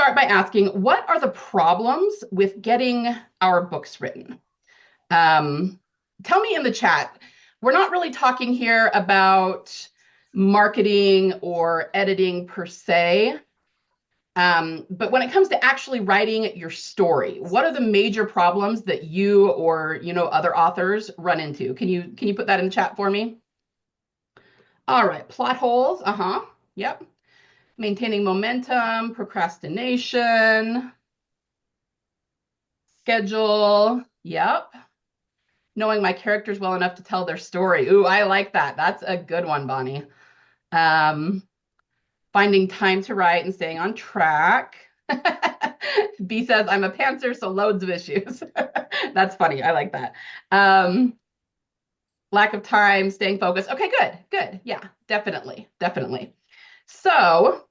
start by asking, what are the problems with getting our books written? Tell me in the chat. We're not really talking here about marketing or editing per se. But when it comes to actually writing your story, what are the major problems that you or other authors run into? Can you put that in the chat for me? All right, plot holes. Yep. Maintaining momentum, procrastination, schedule. Yep. Knowing my characters well enough to tell their story. Ooh, I like that. That's a good one, Bonnie. Um, Finding time to write and staying on track. B says, I'm a pantser, so loads of issues. That's funny. I like that. Lack of time, staying focused. Okay, good, good. Yeah, definitely, definitely. So,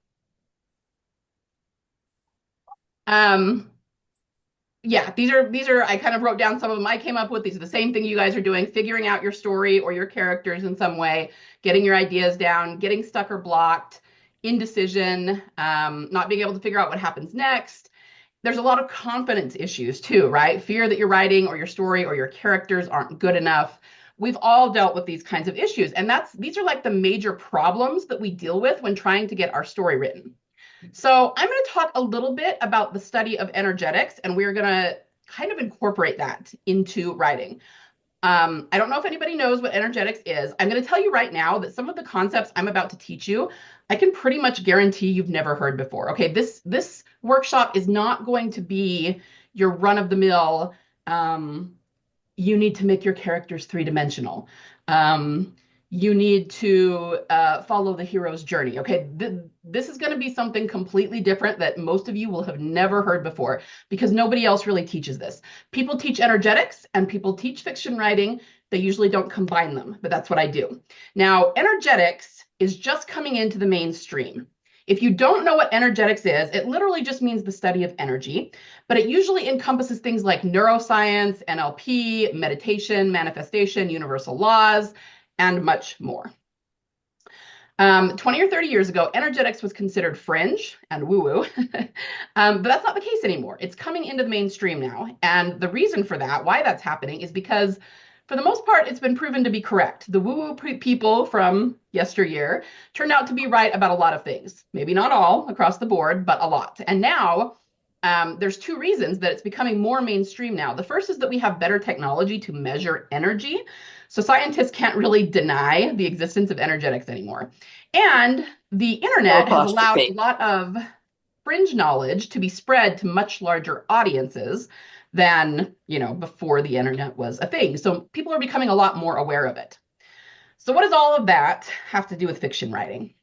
yeah, these are I kind of wrote down some of them I came up with. These are the same thing you guys are doing, figuring out your story or your characters in some way, getting your ideas down, getting stuck or blocked, indecision, not being able to figure out what happens next. There's a lot of confidence issues too, right? Fear that your writing or your story or your characters aren't good enough. We've all dealt with these kinds of issues, and these are like the major problems that we deal with when trying to get our story written. So I'm going to talk a little bit about the study of energetics, and we're going to kind of incorporate that into writing. I don't know if anybody knows what energetics is. I'm going to tell you right now that some of the concepts I'm about to teach you, I can pretty much guarantee you've never heard before. Okay, this workshop is not going to be your run-of-the-mill, you need to make your characters three-dimensional. You need to follow the hero's journey. Okay, this is going to be something completely different that most of you will have never heard before because nobody else really teaches this. People teach energetics and people teach fiction writing. They usually don't combine them, but that's what I do. Now, energetics is just coming into the mainstream. If you don't know what energetics is, it literally just means the study of energy, but it usually encompasses things like neuroscience, NLP, meditation, manifestation, universal laws, and much more. 20 or 30 years ago, energetics was considered fringe and woo-woo, but that's not the case anymore. It's coming into the mainstream now. And the reason for that, why that's happening, is because for the most part, it's been proven to be correct. The woo-woo people from yesteryear turned out to be right about a lot of things. Maybe not all across the board, but a lot. And now there's two reasons that it's becoming more mainstream now. The first is that we have better technology to measure energy. So scientists can't really deny the existence of energetics anymore. And the internet has allowed a lot of fringe knowledge to be spread to much larger audiences than, before the internet was a thing. So people are becoming a lot more aware of it. So what does all of that have to do with fiction writing?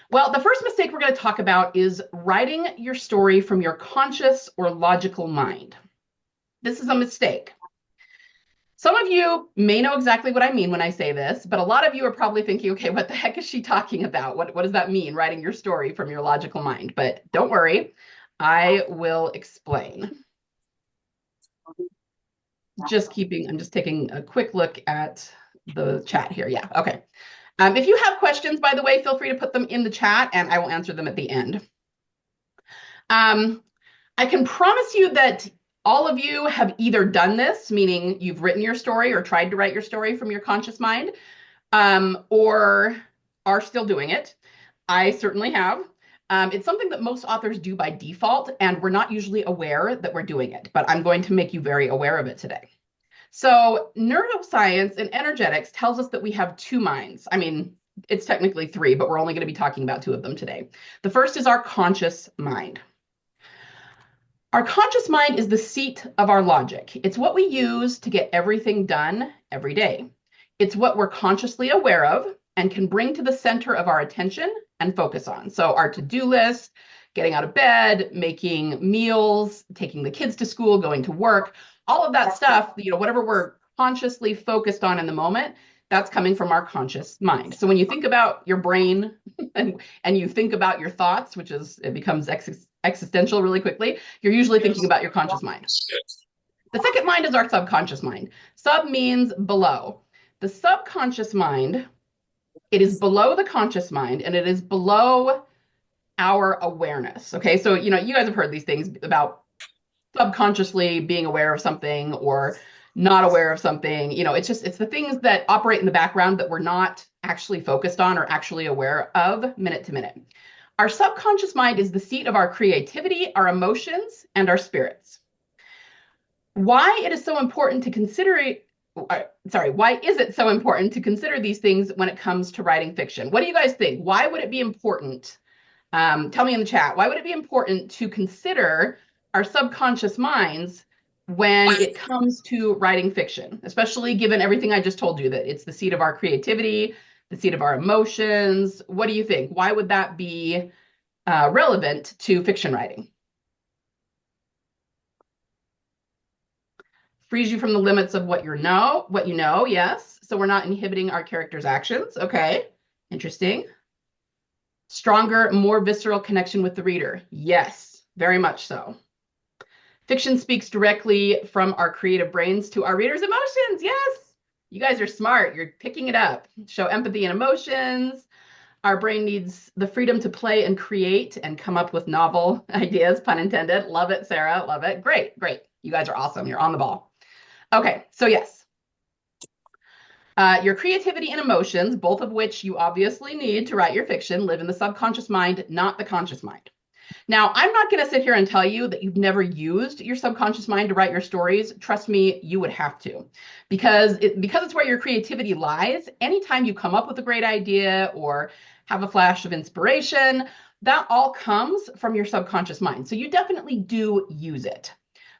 Well, the first mistake we're going to talk about is writing your story from your conscious or logical mind. This is a mistake. Some of you may know exactly what I mean when I say this, but a lot of you are probably thinking, okay, what the heck is she talking about? What does that mean, writing your story from your logical mind? But don't worry, I will explain. I'm just taking a quick look at the chat here. Yeah, okay. If you have questions, by the way, feel free to put them in the chat and I will answer them at the end. I can promise you that all of you have either done this, meaning you've written your story or tried to write your story from your conscious mind, or are still doing it. I certainly have. It's something that most authors do by default, and we're not usually aware that we're doing it, but I'm going to make you very aware of it today. So neuroscience and energetics tells us that we have two minds. I mean, it's technically three, but we're only going to be talking about two of them today. The first is our conscious mind. Our conscious mind is the seat of our logic. It's what we use to get everything done every day. It's what we're consciously aware of and can bring to the center of our attention and focus on. So our to-do list, getting out of bed, making meals, taking the kids to school, going to work, all of that stuff, whatever we're consciously focused on in the moment, that's coming from our conscious mind. So when you think about your brain and you think about your thoughts, it becomes existential really quickly, you're usually thinking about your conscious mind. The second mind is our subconscious mind. Sub means below. The subconscious mind, it is below the conscious mind, and it is below our awareness. Okay, so you guys have heard these things about subconsciously being aware of something or not aware of something. It's the things that operate in the background that we're not actually focused on or actually aware of minute to minute. Our subconscious mind is the seat of our creativity, our emotions, and our spirits. Why it is so important to consider why is it so important to consider these things when it comes to writing fiction? What do you guys think? Why would it be important? Tell me in the chat. Why would it be important to consider our subconscious minds when it comes to writing fiction, especially given everything I just told you, that it's the seat of our creativity, the seat of our emotions? What do you think? Why would that be relevant to fiction writing? Frees you from the limits of what you know, yes. So we're not inhibiting our character's actions. Okay, interesting. Stronger, more visceral connection with the reader. Yes, very much so. Fiction speaks directly from our creative brains to our readers' emotions. Yes, you guys are smart. You're picking it up. Show empathy and emotions. Our brain needs the freedom to play and create and come up with novel ideas, pun intended. Love it, Sarah. Love it. Great, great. You guys are awesome. You're on the ball. Okay, so yes. Your creativity and emotions, both of which you obviously need to write your fiction, live in the subconscious mind, not the conscious mind. Now, I'm not going to sit here and tell you that you've never used your subconscious mind to write your stories. Trust me, you would have to, because it's where your creativity lies. Anytime you come up with a great idea or have a flash of inspiration, that all comes from your subconscious mind. So you definitely do use it.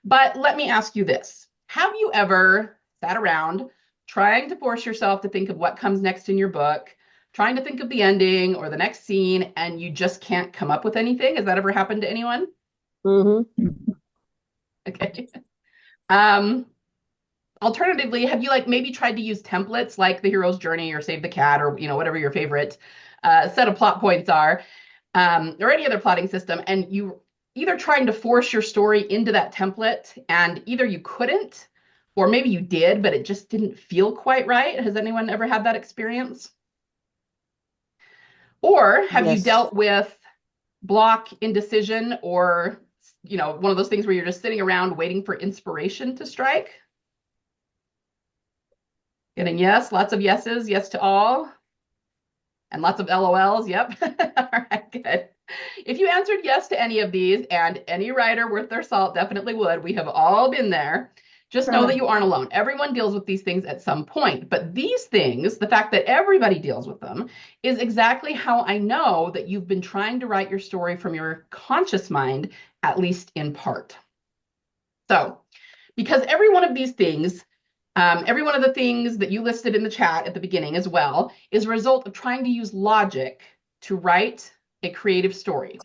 But let me ask you this. Have you ever sat around trying to force yourself to think of what comes next in your book, trying to think of the ending or the next scene, and you just can't come up with anything? Has that ever happened to anyone? Mm-hmm. Okay. Alternatively, have you maybe tried to use templates like the hero's journey or save the cat or whatever your favorite set of plot points are, or any other plotting system, and you either trying to force your story into that template and either you couldn't, or maybe you did, but it just didn't feel quite right? Has anyone ever had that experience? Or have you Yes. dealt with block, indecision, or one of those things where you're just sitting around waiting for inspiration to strike? Getting yes, lots of yeses, yes to all, and lots of LOLs. Yep. All right, good. If you answered yes to any of these, and any writer worth their salt definitely would, we have all been there. Just know that you aren't alone. Everyone deals with these things at some point. But these things, the fact that everybody deals with them, is exactly how I know that you've been trying to write your story from your conscious mind, at least in part. So, because every one of these things, every one of the things that you listed in the chat at the beginning as well, is a result of trying to use logic to write a creative story.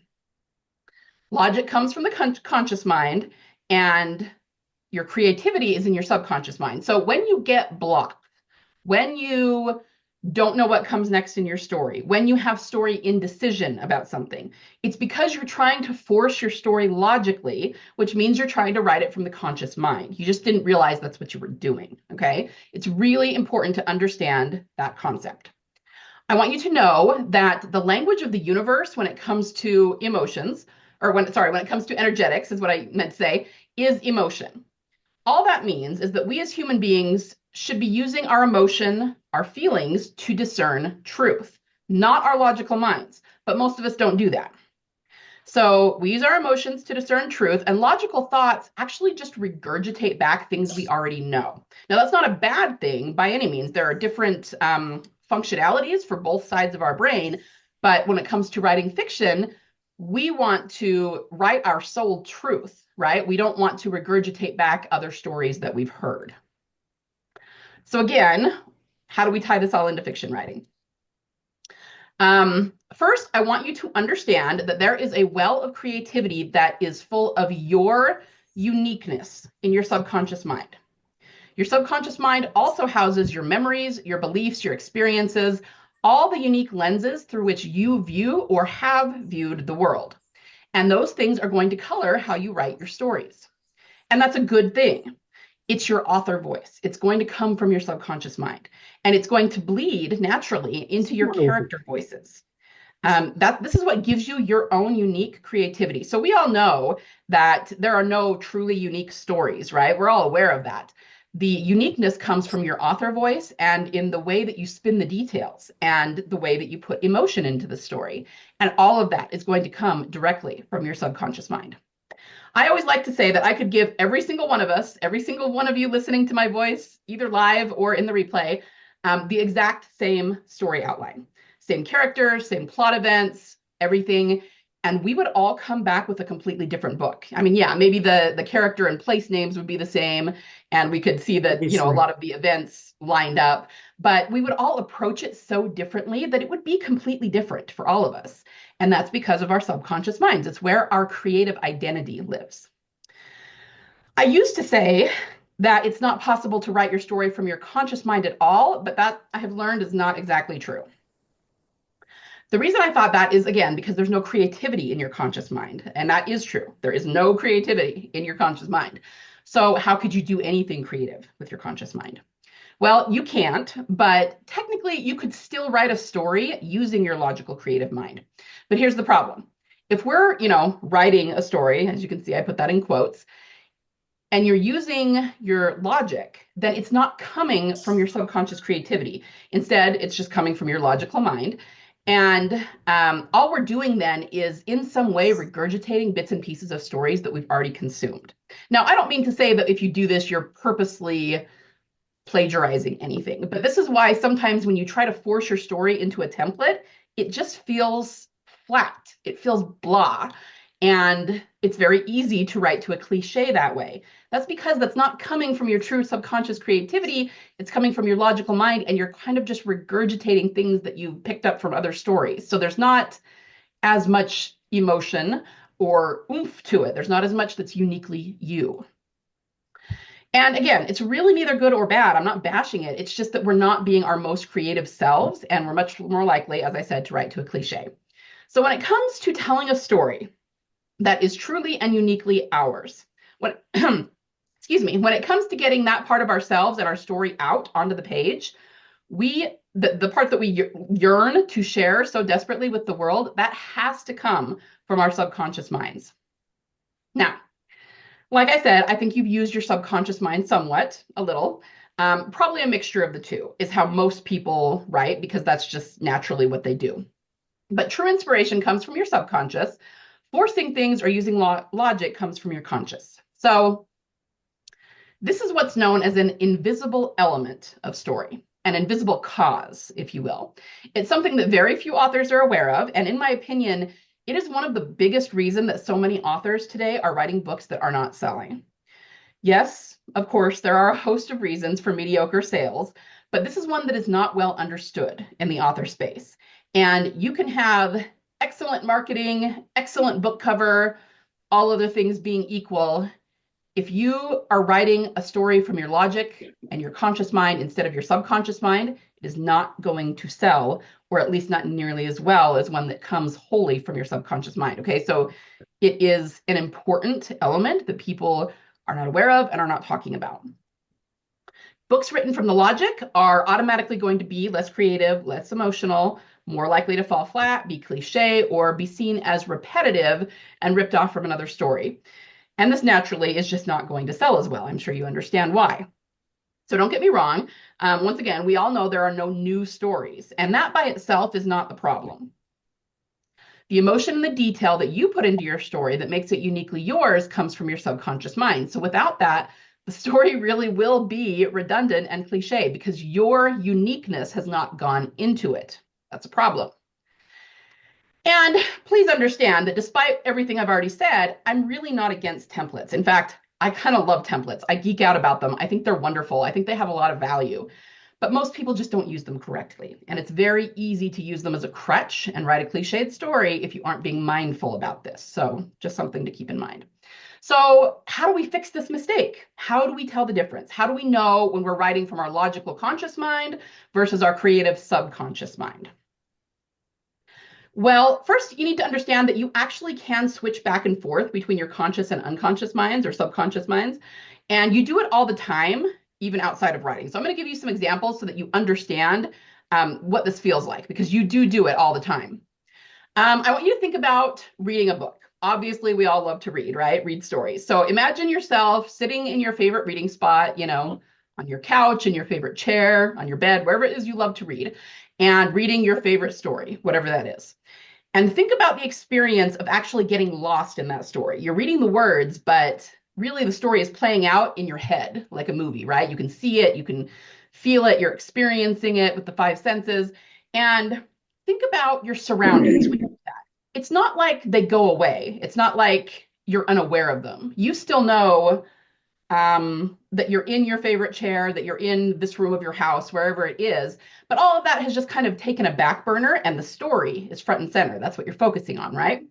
Logic comes from the conscious mind, and your creativity is in your subconscious mind. So when you get blocked, when you don't know what comes next in your story, when you have story indecision about something, it's because you're trying to force your story logically, which means you're trying to write it from the conscious mind. You just didn't realize that's what you were doing, okay? It's really important to understand that concept. I want you to know that the language of the universe when it comes to emotions, or when it comes to energetics, is what I meant to say, is emotion. All that means is that we as human beings should be using our emotion, our feelings, to discern truth, not our logical minds. But most of us don't do that. So we use our emotions to discern truth, and logical thoughts actually just regurgitate back things we already know. Now, that's not a bad thing by any means. There are different functionalities for both sides of our brain. But when it comes to writing fiction, we want to write our soul truth, right? We don't want to regurgitate back other stories that we've heard. So again, how do we tie this all into fiction writing? First, I want you to understand that there is a well of creativity that is full of your uniqueness in your subconscious mind. Your subconscious mind also houses your memories, your beliefs, your experiences, all the unique lenses through which you view or have viewed the world. And those things are going to color how you write your stories. And that's a good thing. It's your author voice. It's going to come from your subconscious mind, and it's going to bleed naturally into your character voices. This is what gives you your own unique creativity. So we all know that there are no truly unique stories, right? We're all aware of that. The uniqueness comes from your author voice and in the way that you spin the details and the way that you put emotion into the story. And all of that is going to come directly from your subconscious mind. I always like to say that I could give every single one of us, every single one of you listening to my voice, either live or in the replay, the exact same story outline, same characters, same plot events, everything. And we would all come back with a completely different book. I mean, yeah, maybe the character and place names would be the same. And we could see that, a lot of the events lined up, but we would all approach it so differently that it would be completely different for all of us. And that's because of our subconscious minds. It's where our creative identity lives. I used to say that it's not possible to write your story from your conscious mind at all, but that I have learned is not exactly true. The reason I thought that is, again, because there's no creativity in your conscious mind. And that is true. There is no creativity in your conscious mind. So how could you do anything creative with your conscious mind? Well, you can't, but technically you could still write a story using your logical creative mind. But here's the problem. If we're, writing a story, as you can see, I put that in quotes, and you're using your logic, then it's not coming from your subconscious creativity. Instead, it's just coming from your logical mind. And all we're doing then is in some way regurgitating bits and pieces of stories that we've already consumed. Now, I don't mean to say that if you do this, you're purposely plagiarizing anything, but this is why sometimes when you try to force your story into a template, it just feels flat. It feels blah. And it's very easy to write to a cliche that way. That's because that's not coming from your true subconscious creativity. It's coming from your logical mind, and you're kind of just regurgitating things that you've picked up from other stories. So there's not as much emotion or oomph to it. There's not as much that's uniquely you. And again, it's really neither good or bad. I'm not bashing it. It's just that we're not being our most creative selves, and we're much more likely, as I said, to write to a cliche. So when it comes to telling a story that is truly and uniquely ours, when when it comes to getting that part of ourselves and our story out onto the page, the part that we yearn to share so desperately with the world, that has to come from our subconscious minds. Now, like I said, I think you've used your subconscious mind somewhat, a little. Probably a mixture of the two is how most people write, because that's just naturally what they do. But true inspiration comes from your subconscious. Forcing things or using logic comes from your conscious. So this is what's known as an invisible element of story, an invisible cause, if you will. It's something that very few authors are aware of. And in my opinion, it is one of the biggest reasons that so many authors today are writing books that are not selling. Yes, of course, there are a host of reasons for mediocre sales, but this is one that is not well understood in the author space. And you can have excellent marketing, excellent book cover, all other things being equal. If you are writing a story from your logic and your conscious mind instead of your subconscious mind, it is not going to sell, or at least not nearly as well as one that comes wholly from your subconscious mind. Okay, so it is an important element that people are not aware of and are not talking about. Books written from the logic are automatically going to be less creative, less emotional, more likely to fall flat, be cliche, or be seen as repetitive and ripped off from another story. And this naturally is just not going to sell as well. I'm sure you understand why. So don't get me wrong. Once again, we all know there are no new stories, and that by itself is not the problem. The emotion and the detail that you put into your story that makes it uniquely yours comes from your subconscious mind. So without that, the story really will be redundant and cliche because your uniqueness has not gone into it. That's a problem. And please understand that despite everything I've already said, I'm really not against templates. In fact, I kind of love templates. I geek out about them. I think they're wonderful. I think they have a lot of value. But most people just don't use them correctly. And it's very easy to use them as a crutch and write a cliched story if you aren't being mindful about this. So just something to keep in mind. So how do we fix this mistake? How do we tell the difference? How do we know when we're writing from our logical conscious mind versus our creative subconscious mind? Well, first, you need to understand that you actually can switch back and forth between your conscious and unconscious minds or subconscious minds. And you do it all the time, even outside of writing. So I'm going to give you some examples so that you understand what this feels like, because you do it all the time. I want you to think about reading a book. Obviously, we all love to read, right? Read stories. So imagine yourself sitting in your favorite reading spot, on your couch, in your favorite chair, on your bed, wherever it is you love to read, and reading your favorite story, whatever that is. And think about the experience of actually getting lost in that story. You're reading the words, but really the story is playing out in your head like a movie, right? You can see it, you can feel it, you're experiencing it with the five senses. And think about your surroundings when you do that. It's not like they go away, it's not like you're unaware of them. You still know that you're in your favorite chair, that you're in this room of your house, wherever it is. But all of that has just kind of taken a back burner and the story is front and center. That's what you're focusing on, right?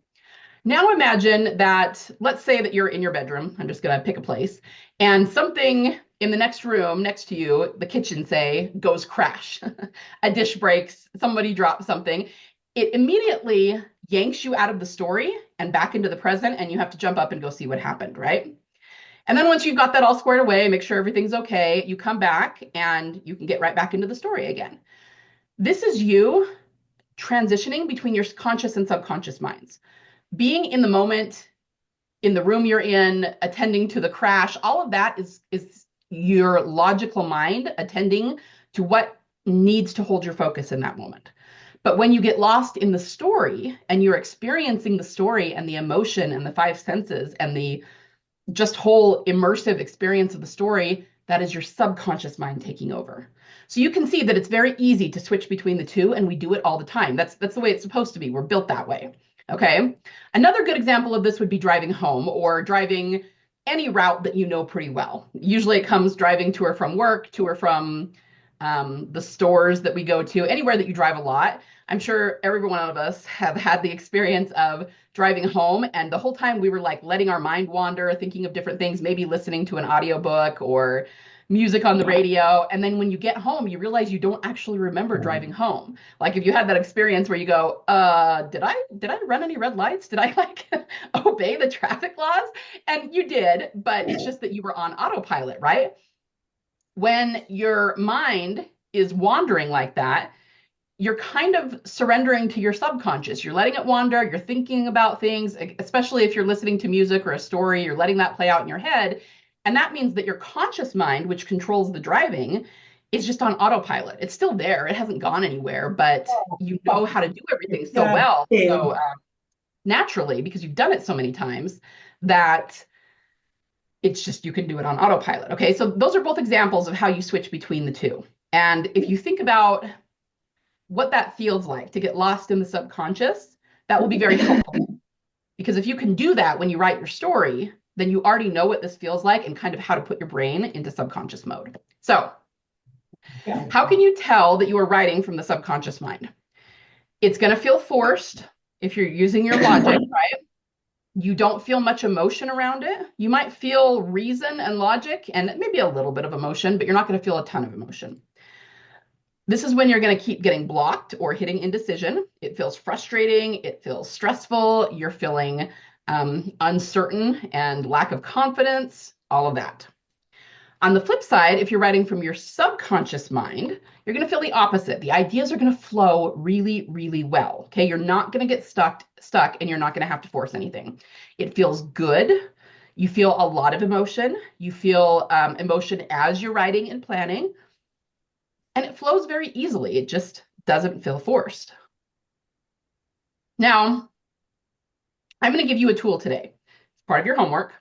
Now imagine that, let's say that you're in your bedroom. I'm just going to pick a place, and something in the next room next to you, the kitchen, say, goes crash. A dish breaks, somebody drops something. It immediately yanks you out of the story and back into the present, and you have to jump up and go see what happened, right? And then once you've got that all squared away, make sure everything's okay, you come back and you can get right back into the story again. This is you transitioning between your conscious and subconscious minds. Being in the moment, in the room you're in, attending to the crash, all of that is your logical mind attending to what needs to hold your focus in that moment. But when you get lost in the story and you're experiencing the story and the emotion and the five senses and the just whole immersive experience of the story, that is your subconscious mind taking over. So you can see that it's very easy to switch between the two, and we do it all the time. That's the way it's supposed to be. We're built that way. Okay. Another good example of this would be driving home or driving any route that you know pretty well. Usually it comes driving to or from work, to or from the stores that we go to, anywhere that you drive a lot. I'm sure every one of us have had the experience of driving home, and the whole time we were like letting our mind wander, thinking of different things, maybe listening to an audiobook or music on the radio. And then when you get home, you realize you don't actually remember driving home. Like if you had that experience where you go, did I run any red lights? Did I like obey the traffic laws? And you did, but it's just that you were on autopilot, right? When your mind is wandering like that, you're kind of surrendering to your subconscious. You're letting it wander. You're thinking about things, especially if you're listening to music or a story, you're letting that play out in your head. And that means that your conscious mind, which controls the driving, is just on autopilot. It's still there. It hasn't gone anywhere, but you know how to do everything so well, so naturally, because you've done it so many times that it's just, you can do it on autopilot. Okay. So those are both examples of how you switch between the two. And if you think about what that feels like to get lost in the subconscious, that will be very helpful. Because if you can do that when you write your story, then you already know what this feels like and kind of how to put your brain into subconscious mode. So how can you tell that you are writing from the subconscious mind? It's going to feel forced if you're using your logic, right? You don't feel much emotion around it. You might feel reason and logic and maybe a little bit of emotion, but you're not going to feel a ton of emotion. This is when you're going to keep getting blocked or hitting indecision. It feels frustrating. It feels stressful. You're feeling uncertain and lack of confidence, all of that. On the flip side, if you're writing from your subconscious mind, you're going to feel the opposite. The ideas are going to flow really, really well. Okay, you're not going to get stuck, and you're not going to have to force anything. It feels good. You feel a lot of emotion. You feel emotion as you're writing and planning. And it flows very easily. It just doesn't feel forced. Now, I'm going to give you a tool today. It's part of your homework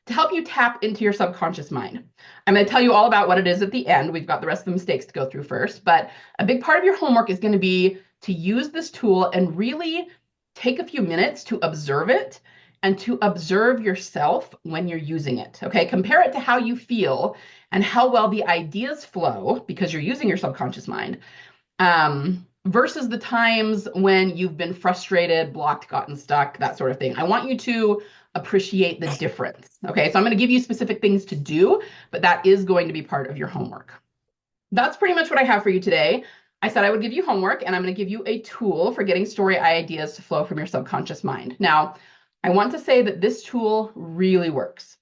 to help you tap into your subconscious mind. I'm going to tell you all about what it is at the end. We've got the rest of the mistakes to go through first, but a big part of your homework is going to be to use this tool and really take a few minutes to observe it and to observe yourself when you're using it. Okay, compare it to how you feel and how well the ideas flow because you're using your subconscious mind, versus the times when you've been frustrated, blocked, gotten stuck, that sort of thing. I want you to appreciate the difference. Okay, so I'm going to give you specific things to do, but that is going to be part of your homework. That's pretty much what I have for you today. I said I would give you homework, and I'm going to give you a tool for getting story ideas to flow from your subconscious mind. Now, I want to say that this tool really works.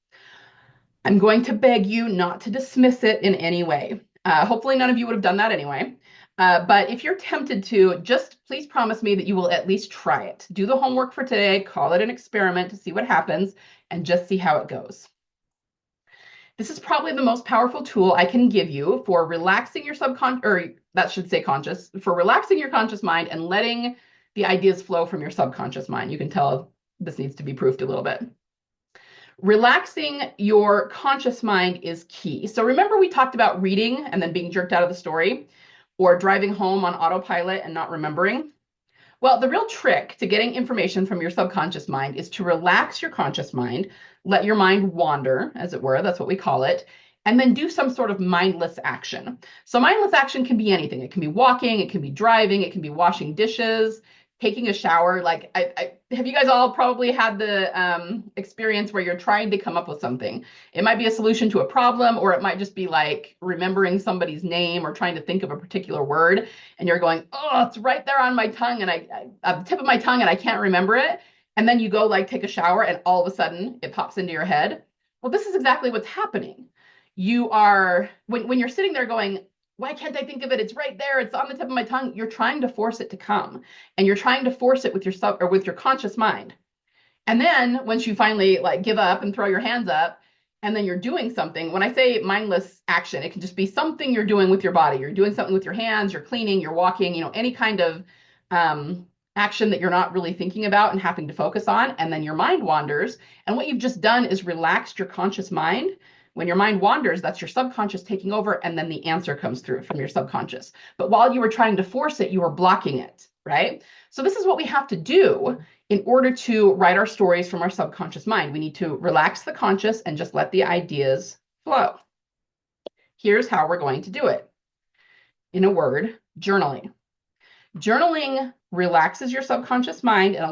I'm going to beg you not to dismiss it in any way. Hopefully none of you would have done that anyway. But if you're tempted to, just please promise me that you will at least try it. Do the homework for today, call it an experiment to see what happens, and just see how it goes. This is probably the most powerful tool I can give you for relaxing your subconscious, or that should say conscious, for relaxing your conscious mind and letting the ideas flow from your subconscious mind. You can tell this needs to be proofed a little bit. Relaxing your conscious mind is key. So remember we talked about reading and then being jerked out of the story, or driving home on autopilot and not remembering? Well, the real trick to getting information from your subconscious mind is to relax your conscious mind, let your mind wander, as it were, that's what we call it, and then do some sort of mindless action. So mindless action can be anything. It can be walking, it can be driving, it can be washing dishes, taking a shower. Like, have you guys all probably had the experience where you're trying to come up with something? It might be a solution to a problem, or it might just be like remembering somebody's name or trying to think of a particular word, and you're going, oh, it's right there on my tongue, and at the tip of my tongue, and I can't remember it. And then you go like take a shower, and all of a sudden it pops into your head. Well, this is exactly what's happening. You are, when you're sitting there going, why can't I think of it? It's right there. It's on the tip of my tongue. You're trying to force it to come, and you're trying to force it with your with your conscious mind. And then once you finally like give up and throw your hands up, and then you're doing something. When I say mindless action, it can just be something you're doing with your body. You're doing something with your hands, you're cleaning, you're walking, any kind of action that you're not really thinking about and having to focus on. And then your mind wanders. And what you've just done is relaxed your conscious mind. When your mind wanders, that's your subconscious taking over, and then the answer comes through from your subconscious. But while you were trying to force it, you were blocking it, right? So this is what we have to do in order to write our stories from our subconscious mind. We need to relax the conscious and just let the ideas flow. Here's how we're going to do it. In a word, journaling. Journaling relaxes your subconscious mind and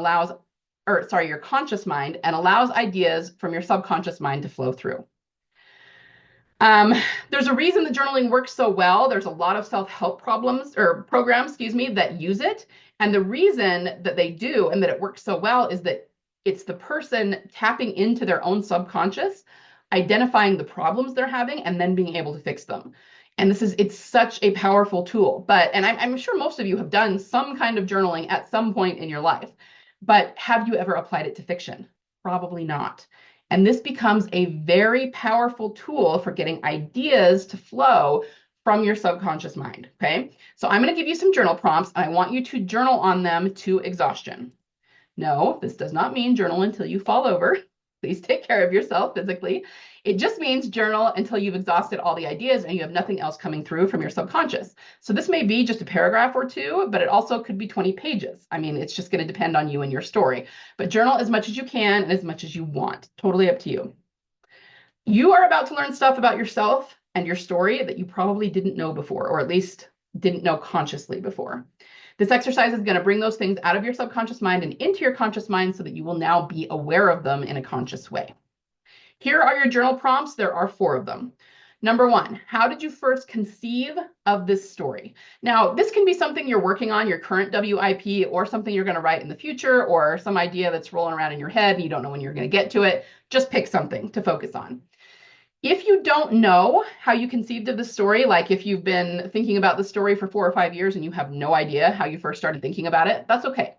your conscious mind, and allows ideas from your subconscious mind to flow through. There's a reason the journaling works so well. There's a lot of self-help programs, that use it. And the reason that they do and that it works so well is that it's the person tapping into their own subconscious, identifying the problems they're having, and then being able to fix them. And it's such a powerful tool. And I'm sure most of you have done some kind of journaling at some point in your life. But have you ever applied it to fiction? Probably not. And this becomes a very powerful tool for getting ideas to flow from your subconscious mind, okay? So I'm going to give you some journal prompts, and I want you to journal on them to exhaustion. No, this does not mean journal until you fall over. Please take care of yourself physically. It just means journal until you've exhausted all the ideas and you have nothing else coming through from your subconscious. So this may be just a paragraph or two, but it also could be 20 pages. I mean, it's just going to depend on you and your story. But journal as much as you can and as much as you want. Totally up to you. You are about to learn stuff about yourself and your story that you probably didn't know before, or at least didn't know consciously before. This exercise is going to bring those things out of your subconscious mind and into your conscious mind so that you will now be aware of them in a conscious way. Here are your journal prompts. There are 4 of them. Number 1, how did you first conceive of this story? Now, this can be something you're working on, your current WIP, or something you're going to write in the future, or some idea that's rolling around in your head and you don't know when you're going to get to it. Just pick something to focus on. If you don't know how you conceived of the story, like if you've been thinking about the story for 4 or 5 years and you have no idea how you first started thinking about it, that's okay.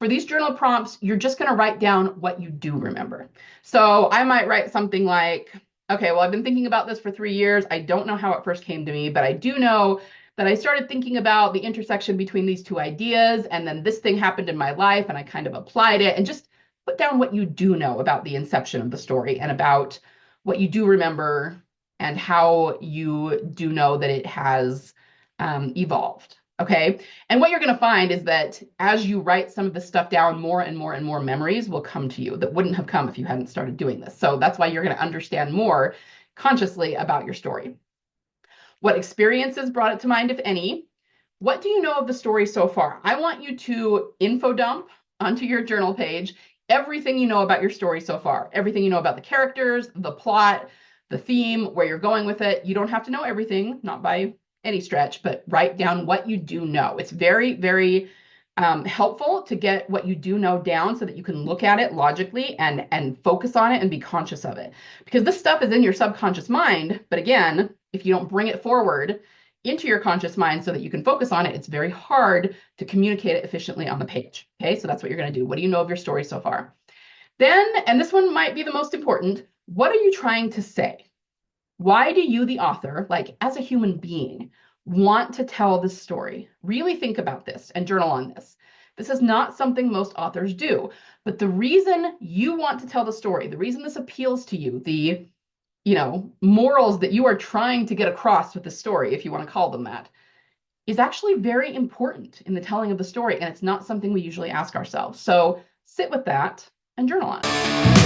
For these journal prompts, you're just going to write down what you do remember. So I might write something like, okay, well, I've been thinking about this for 3 years. I don't know how it first came to me, but I do know that I started thinking about the intersection between these 2 ideas, and then this thing happened in my life, and I kind of applied it, and just put down what you do know about the inception of the story and about what you do remember and how you do know that it has evolved. Okay. And what you're going to find is that as you write some of this stuff down, more and more and more memories will come to you that wouldn't have come if you hadn't started doing this. So that's why you're going to understand more consciously about your story. What experiences brought it to mind, if any? What do you know of the story so far? I want you to info dump onto your journal page everything you know about your story so far, everything you know about the characters, the plot, the theme, where you're going with it. You don't have to know everything, not by any stretch, but write down what you do know. It's very, very helpful to get what you do know down so that you can look at it logically and focus on it and be conscious of it. Because this stuff is in your subconscious mind, but again, if you don't bring it forward, into your conscious mind so that you can focus on it, it's very hard to communicate it efficiently on the page. Okay, so that's what you're going to do. What do you know of your story so far? Then, and this one might be the most important, what are you trying to say? Why do you, the author, like as a human being, want to tell this story? Really think about this and journal on this. This is not something most authors do, but the reason you want to tell the story, the reason this appeals to you, the morals that you are trying to get across with the story, if you want to call them that, is actually very important in the telling of the story. And it's not something we usually ask ourselves. So sit with that and journal on it.